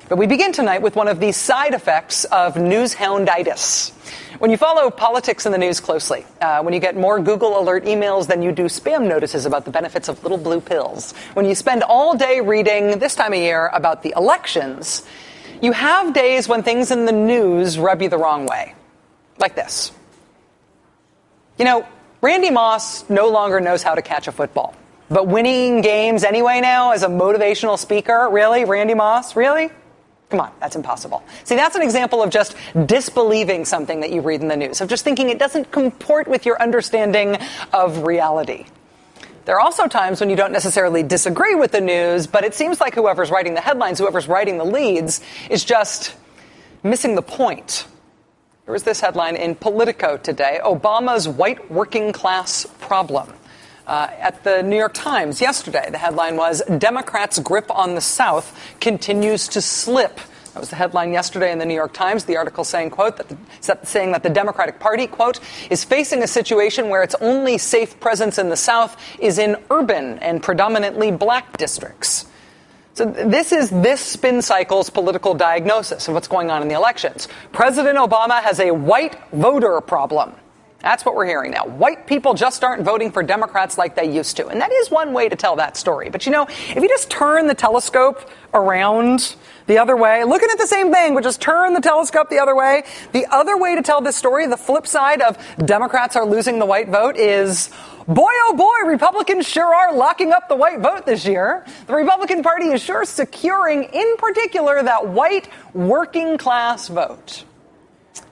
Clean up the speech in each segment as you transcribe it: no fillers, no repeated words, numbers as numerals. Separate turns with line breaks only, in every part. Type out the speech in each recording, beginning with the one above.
But we begin tonight with one of the side effects of newshounditis. When you follow politics in the news closely, when you get more Google alert emails than you do spam notices about the benefits of little blue pills, when you spend all day reading this time of year about the elections, you have days when things in the news rub you the wrong way. Like this. You know, Randy Moss no longer knows how to catch a football. But winning games anyway now as a motivational speaker? Really? Randy Moss? Really? Come on, that's impossible. See, that's an example of just disbelieving something that you read in the news, of just thinking it doesn't comport with your understanding of reality. There are also times when you don't necessarily disagree with the news, but it seems like whoever's writing the headlines, whoever's writing the leads, is just missing the point. There was this headline in Politico today, Obama's white working class problem. At the New York Times yesterday, the headline was, Democrats' grip on the South continues to slip. That was the headline yesterday in the New York Times. The article saying, quote, saying that the Democratic Party, quote, is facing a situation where its only safe presence in the South is in urban and predominantly black districts. So this is this spin cycle's political diagnosis of what's going on in the elections. President Obama has a white voter problem. That's what we're hearing now. White people just aren't voting for Democrats like they used to. And that is one way to tell that story. But, you know, if you just turn the telescope around the other way, looking at the same thing, but just turn the telescope the other way to tell this story, the flip side of Democrats are losing the white vote is, boy, oh boy, Republicans sure are locking up the white vote this year. The Republican Party is sure securing, in particular, that white working class vote.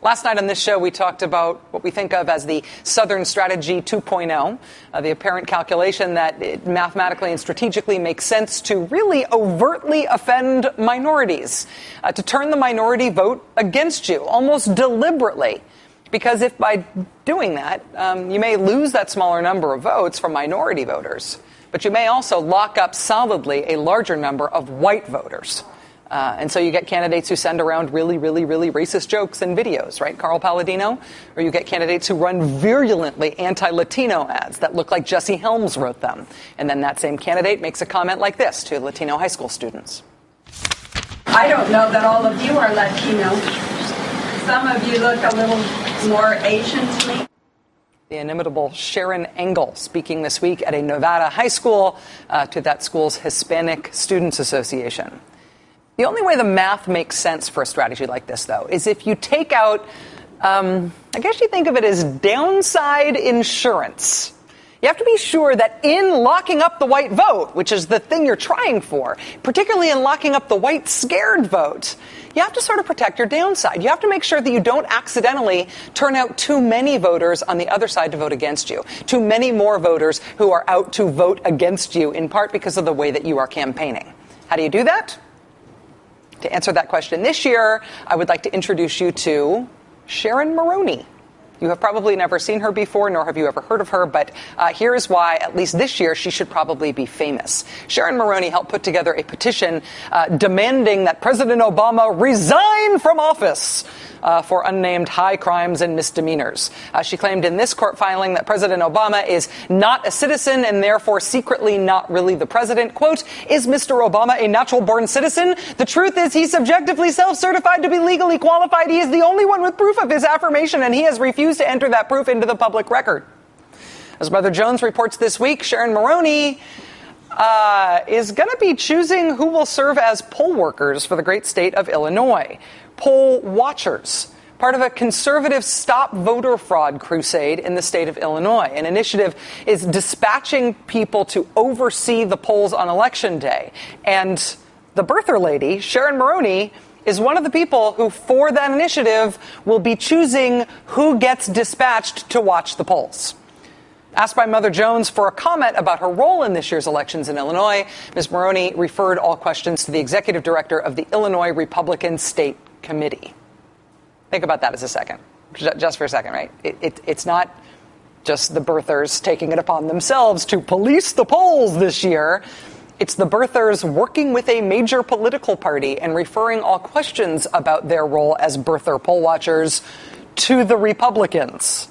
Last night on this show, we talked about what we think of as the Southern Strategy 2.0, the apparent calculation that it mathematically and strategically makes sense to really overtly offend minorities, to turn the minority vote against you, almost deliberately. Because if by doing that, you may lose that smaller number of votes from minority voters, but you may also lock up solidly a larger number of white voters. And so you get candidates who send around really, really, really racist jokes and videos, right, Carl Palladino? Or you get candidates who run virulently anti-Latino ads that look like Jesse Helms wrote them. And then that same candidate makes a comment like this to Latino high school students.
I don't know that all of you are Latino. Some of you look a little more Asian to me.
The inimitable Sharon Engel speaking this week at a Nevada high school to that school's Hispanic Students Association. The only way the math makes sense for a strategy like this, though, is if you take out, I guess you think of it as downside insurance. You have to be sure that in locking up the white vote, which is the thing you're trying for, particularly in locking up the white scared vote, you have to sort of protect your downside. You have to make sure that you don't accidentally turn out too many voters on the other side to vote against you, too many more voters who are out to vote against you, in part because of the way that you are campaigning. How do you do that? To answer that question this year, I would like to introduce you to Sharon Maroney. You have probably never seen her before, nor have you ever heard of her, but here is why, at least this year, she should probably be famous. Sharon Maroney helped put together a petition demanding that President Obama resign from office for unnamed high crimes and misdemeanors. She claimed in this court filing that President Obama is not a citizen and therefore secretly not really the president. Quote, is Mr. Obama a natural-born citizen? The truth is he's subjectively self-certified to be legally qualified. He is the only one with proof of his affirmation, and he has refused to enter that proof into the public record. As Mother Jones reports this week, Sharon Maroney is going to be choosing who will serve as poll workers for the great state of Illinois. Poll watchers, part of a conservative stop voter fraud crusade in the state of Illinois. An initiative is dispatching people to oversee the polls on Election Day. And the birther lady, Sharon Maroney, is one of the people who, for that initiative, will be choosing who gets dispatched to watch the polls. Asked by Mother Jones for a comment about her role in this year's elections in Illinois, Ms. Maroney referred all questions to the executive director of the Illinois Republican State Committee. Think about that as a second, just for a second, right? It's not just the birthers taking it upon themselves to police the polls this year. It's the birthers working with a major political party and referring all questions about their role as birther poll watchers to the Republicans.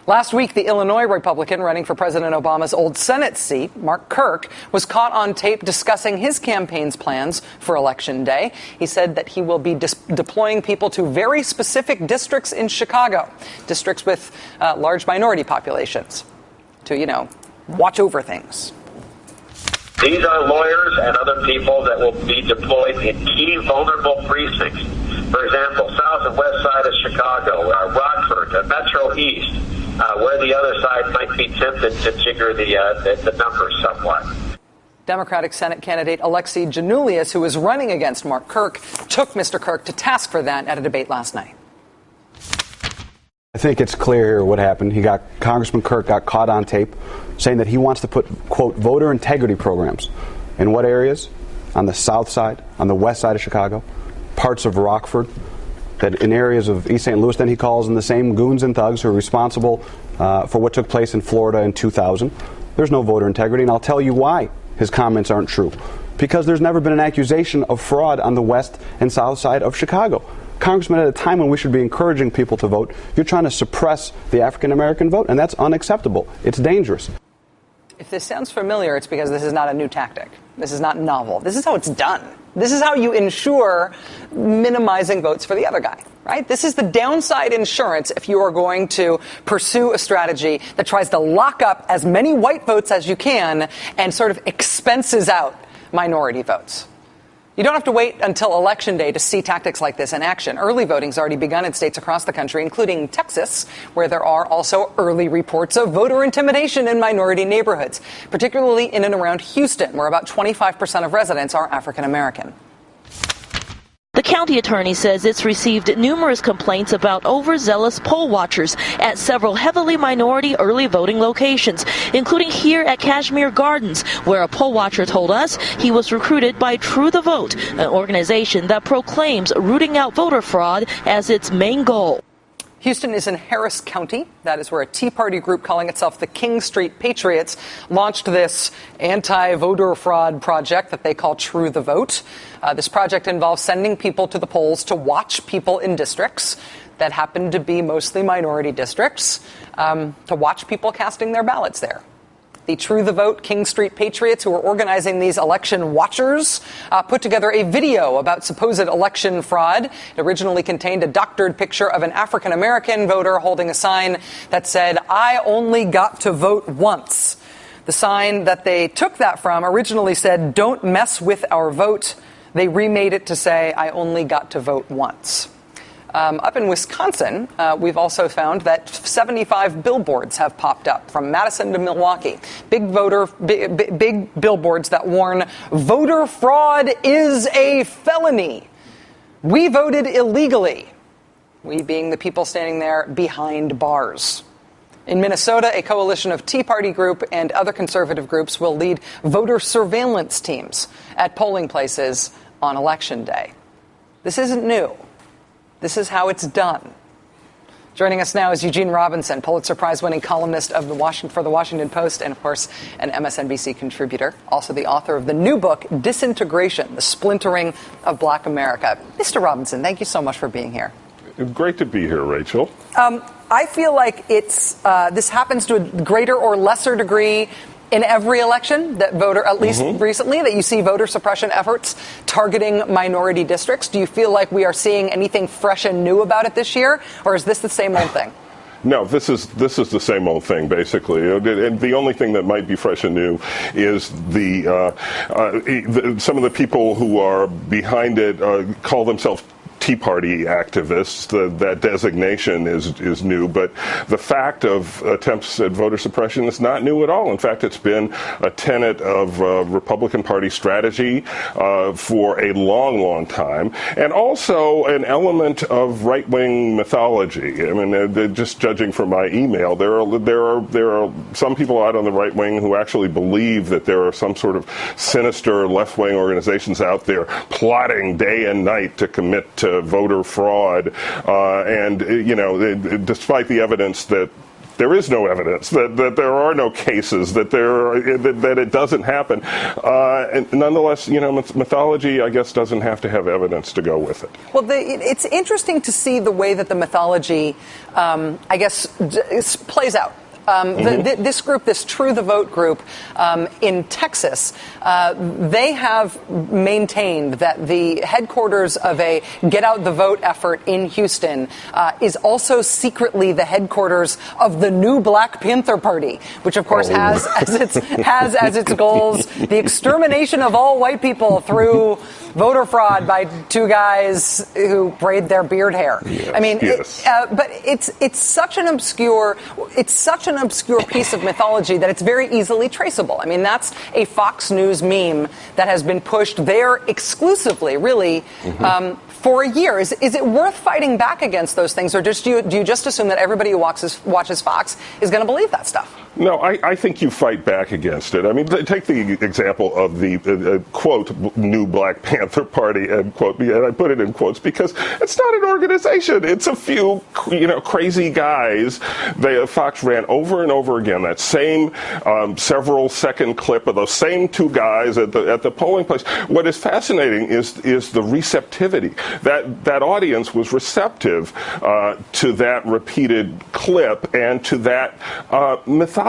Last week, the Illinois Republican running for President Obama's old Senate seat, Mark Kirk, was caught on tape discussing his campaign's plans for Election Day. He said that he will be deploying people to very specific districts in Chicago, districts with large minority populations, to, watch over things.
These are lawyers and other people that will be deployed in key vulnerable precincts. For example, south and west side of Chicago, Rockford, Metro East, where the other side might be tempted to jigger the numbers somewhat.
Democratic Senate candidate Alexei Janulius, who is running against Mark Kirk, took Mr. Kirk to task for that at a debate last night.
I think it's clear here what happened. Congressman Kirk got caught on tape saying that he wants to put, quote, voter integrity programs. In what areas? On the south side, on the west side of Chicago, parts of Rockford, that in areas of East St. Louis, then he calls in the same goons and thugs who are responsible for what took place in Florida in 2000. There's no voter integrity, and I'll tell you why his comments aren't true. Because there's never been an accusation of fraud on the west and south side of Chicago. Congressman, at a time when we should be encouraging people to vote, you're trying to suppress the African-American vote, and that's unacceptable. It's dangerous.
If this sounds familiar, it's because this is not a new tactic. This is not novel. This is how it's done. This is how you ensure minimizing votes for the other guy, right? This is the downside insurance if you are going to pursue a strategy that tries to lock up as many white votes as you can and sort of expenses out minority votes. You don't have to wait until Election Day to see tactics like this in action. Early voting's already begun in states across the country, including Texas, where there are also early reports of voter intimidation in minority neighborhoods, particularly in and around Houston, where about 25% of residents are African American.
The county attorney says it's received numerous complaints about overzealous poll watchers at several heavily minority early voting locations, including here at Kashmere Gardens, where a poll watcher told us he was recruited by True the Vote, an organization that proclaims rooting out voter fraud as its main goal.
Houston is in Harris County. That is where a Tea Party group calling itself the King Street Patriots launched this anti-voter fraud project that they call True the Vote. This project involves sending people to the polls to watch people in districts that happen to be mostly minority districts, to watch people casting their ballots there. The True the Vote King Street Patriots, who are organizing these election watchers, put together a video about supposed election fraud. It originally contained a doctored picture of an African-American voter holding a sign that said, "I only got to vote once." The sign that they took that from originally said, "Don't mess with our vote." They remade it to say, "I only got to vote once." Up in Wisconsin, we've also found that 75 billboards have popped up from Madison to Milwaukee. Big billboards that warn voter fraud is a felony. We voted illegally. We being the people standing there behind bars. In Minnesota, a coalition of Tea Party group and other conservative groups will lead voter surveillance teams at polling places on Election Day. This isn't new. This is how it's done. Joining us now is Eugene Robinson, Pulitzer Prize-winning columnist of for the Washington Post and, of course, an MSNBC contributor, also the author of the new book, Disintegration, The Splintering of Black America. Mr. Robinson, thank you so much for being here.
Great to be here, Rachel.
I feel like this happens to a greater or lesser degree in every election, that at least recently, that you see voter suppression efforts targeting minority districts. Do you feel like we are seeing anything fresh and new about it this year, or is this the same old thing?
No, this is the same old thing, basically. And the only thing that might be fresh and new is some of the people who are behind it call themselves Tea Party activists. That designation is new, but the fact of attempts at voter suppression is not new at all. In fact, it's been a tenet of Republican Party strategy for a long, long time, and also an element of right-wing mythology. I mean, just judging from my email, there are some people out on the right wing who actually believe that there are some sort of sinister left-wing organizations out there plotting day and night to commit to voter fraud, and despite the evidence that there is no evidence, that there are no cases, that it doesn't happen. And nonetheless, mythology, I guess, doesn't have to have evidence to go with it.
Well, it's interesting to see the way that the mythology, I guess, plays out. This group, this True the Vote group in Texas, they have maintained that the headquarters of a Get Out the Vote effort in Houston is also secretly the headquarters of the new Black Panther Party, which of course has as its goals the extermination of all white people through voter fraud by two guys who braid their beard hair.
Yes,
I mean,
yes.
but it's such an obscure piece of mythology that it's very easily traceable. I mean, that's a Fox News meme that has been pushed there exclusively, really, for a year. Is it worth fighting back against those things, or do you just assume that everybody who watches Fox is going to believe that stuff?
No, I think you fight back against it. I mean, take the example of the, quote, new Black Panther Party, end quote, and I put it in quotes because it's not an organization. It's a few, crazy guys. Fox ran over and over again that same several second clip of those same two guys at the polling place. What is fascinating is the receptivity. That audience was receptive to that repeated clip and to that mythology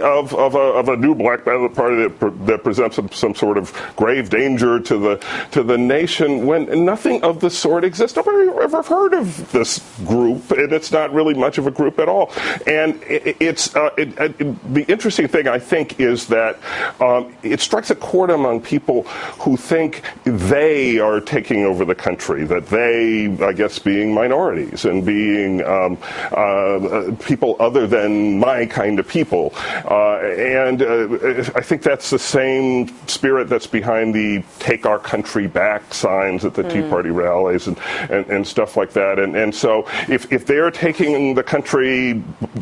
of a new Black Panther Party that presents some sort of grave danger to the nation when nothing of the sort exists. Nobody ever heard of this group, and it's not really much of a group at all. And the interesting thing, I think, is that it strikes a chord among people who think they are taking over the country, that they, I guess, being minorities and being people other than my kind of people. And I think that's the same spirit that's behind the Take Our Country Back signs at the Tea Party rallies and stuff like that. And so if they're taking the country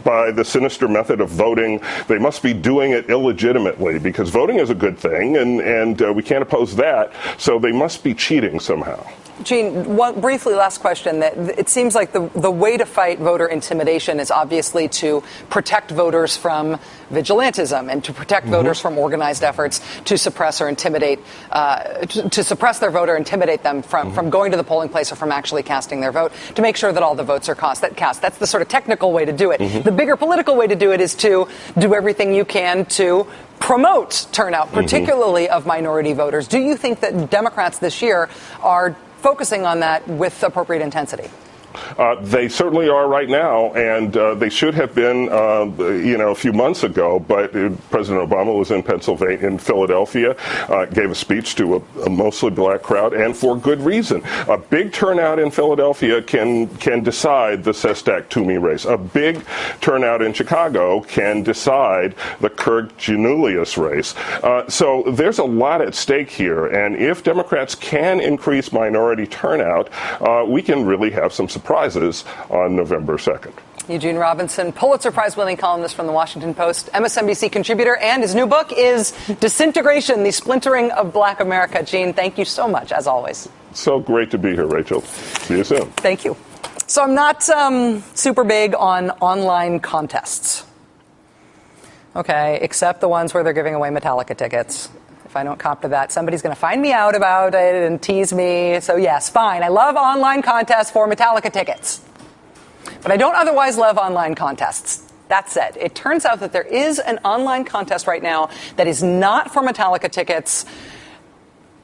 by the sinister method of voting, they must be doing it illegitimately, because voting is a good thing, and we can't oppose that. So they must be cheating somehow.
Gene, one briefly last question. That it seems like the way to fight voter intimidation is obviously to protect voters from vigilantism and to protect voters from organized efforts to suppress or intimidate, to suppress their vote or intimidate them from going to the polling place or from actually casting their vote, to make sure that all the votes are cast. That's the sort of technical way to do it. The bigger political way to do it is to do everything you can to promote turnout, particularly of minority voters. Do you think that Democrats this year are focusing on that with appropriate intensity?
They certainly are right now, and they should have been, a few months ago. But President Obama was in Philadelphia, gave a speech to a mostly black crowd, and for good reason. A big turnout in Philadelphia can decide the Sestak-Toomey race. A big turnout in Chicago can decide the Kirk-Giannoulias race. So there's a lot at stake here, and if Democrats can increase minority turnout, we can really have some surprises on November 2nd.
Eugene Robinson, Pulitzer Prize-winning columnist from the Washington Post, MSNBC contributor, and his new book is Disintegration, the Splintering of Black America. Gene, thank you so much, as always.
So great to be here, Rachel. See you soon.
Thank you. So I'm not super big on online contests. Okay, except the ones where they're giving away Metallica tickets. If I don't cop to that, somebody's going to find me out about it and tease me. So yes, fine. I love online contests for Metallica tickets. But I don't otherwise love online contests. That said, it turns out that there is an online contest right now that is not for Metallica tickets,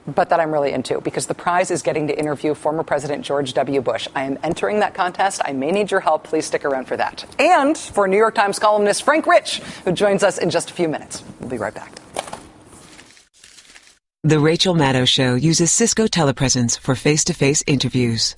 but that I'm really into, because the prize is getting to interview former President George W. Bush. I am entering that contest. I may need your help. Please stick around for that. And for New York Times columnist Frank Rich, who joins us in just a few minutes. We'll be right back.
The Rachel Maddow Show uses Cisco telepresence for face-to-face interviews.